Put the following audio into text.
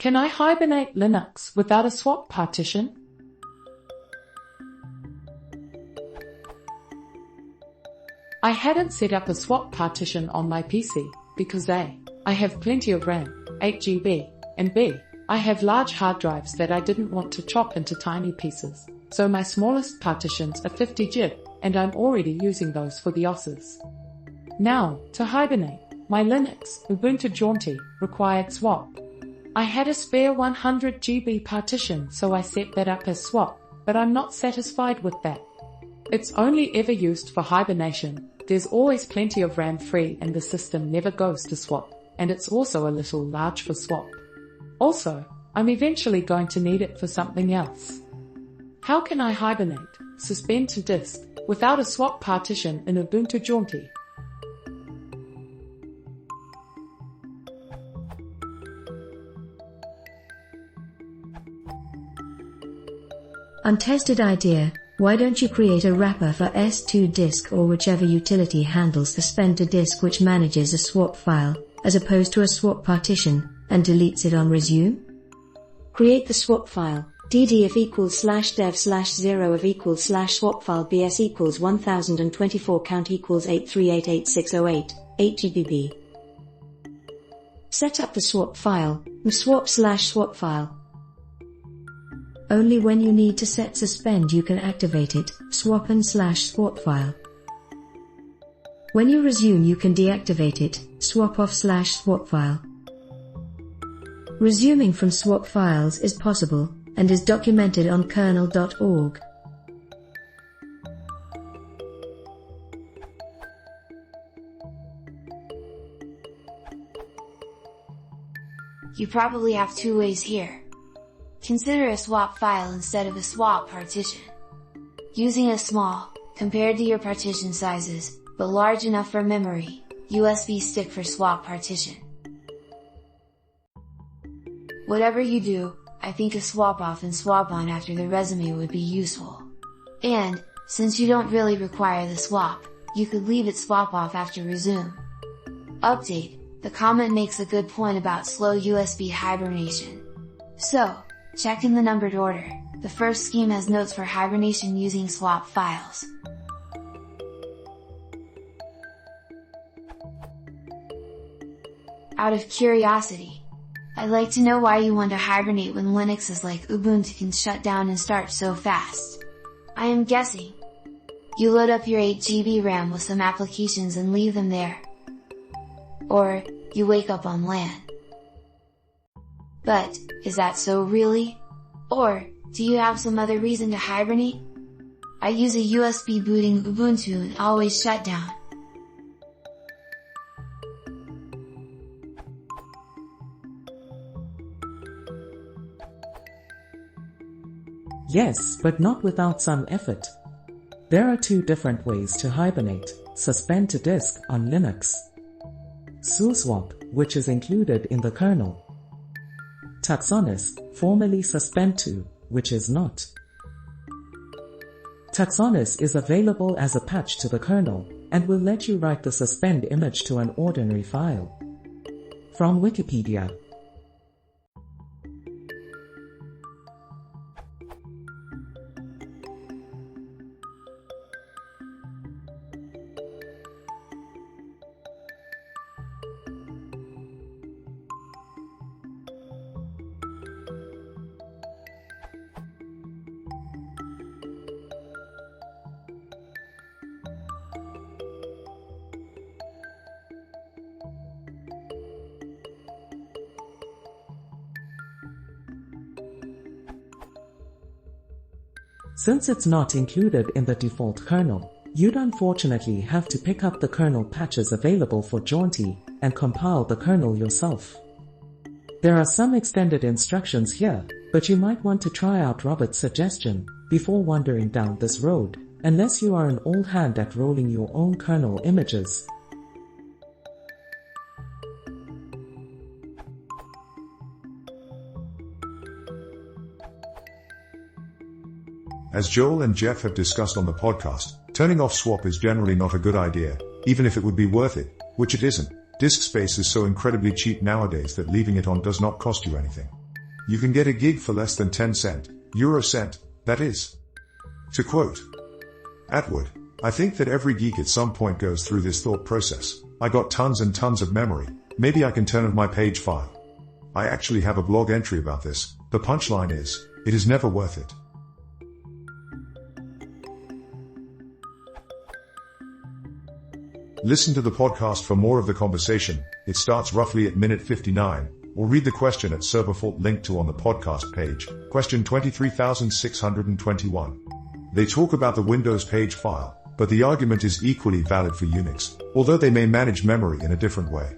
Can I hibernate Linux without a swap partition? I hadn't set up a swap partition on my PC, because A, I have plenty of RAM, 8 GB, and B, I have large hard drives that I didn't want to chop into tiny pieces, so my smallest partitions are 50 GB, and I'm already using those for the OSes. Now, to hibernate, my Linux, Ubuntu Jaunty, required swap. I had a spare 100 GB partition, so I set that up as swap, but I'm not satisfied with that. It's only ever used for hibernation. There's always plenty of RAM free and the system never goes to swap, and it's also a little large for swap. Also, I'm eventually going to need it for something else. How can I hibernate, suspend to disk, without a swap partition in Ubuntu Jaunty? Untested idea. Why don't you create a wrapper for S2 disk or whichever utility handles suspend to disk which manages a swap file, as opposed to a swap partition, and deletes it on resume? Create the swap file, dd if equals /dev/0 if equals /swap file bs equals 1024 count equals 8388608, 8 GB. Set up the swap file, swap/swap file. Only when you need to set suspend you can activate it, swap and /swap file. When you resume you can deactivate it, swap off /swap file. Resuming from swap files is possible, and is documented on kernel.org. You probably have two ways here. Consider a swap file instead of a swap partition. Using a small, compared to your partition sizes, but large enough for memory, USB stick for swap partition. Whatever you do, I think a swap off and swap on after the resume would be useful. And, since you don't really require the swap, you could leave it swap off after resume. Update, the comment makes a good point about slow USB hibernation. So, check in the numbered order. The first scheme has notes for hibernation using swap files. Out of curiosity, I'd like to know why you want to hibernate when Linux is like Ubuntu can shut down and start so fast. I am guessing you load up your 8 GB RAM with some applications and leave them there. Or, you wake up on LAN. But, is that so really? Or, do you have some other reason to hibernate? I use a USB booting Ubuntu and always shut down. Yes, but not without some effort. There are two different ways to hibernate: suspend to disk on Linux, suswap, which is included in the kernel, Taxonis, formerly suspend to, which is not. Taxonis is available as a patch to the kernel, and will let you write the suspend image to an ordinary file. From Wikipedia. Since it's not included in the default kernel, you'd unfortunately have to pick up the kernel patches available for Jaunty and compile the kernel yourself. There are some extended instructions here, but you might want to try out Robert's suggestion before wandering down this road, unless you are an old hand at rolling your own kernel images. As Joel and Jeff have discussed on the podcast, turning off swap is generally not a good idea, even if it would be worth it, which it isn't. Disk space is so incredibly cheap nowadays that leaving it on does not cost you anything. You can get a gig for less than 10 cent, euro cent, that is. To quote Atwood, I think that every geek at some point goes through this thought process. I got tons and tons of memory, maybe I can turn off my page file. I actually have a blog entry about this. The punchline is, it is never worth it. Listen to the podcast for more of the conversation. It starts roughly at minute 59, or read the question at Serverfault linked to on the podcast page, question 23621. They talk about the Windows page file, but the argument is equally valid for Unix, although they may manage memory in a different way.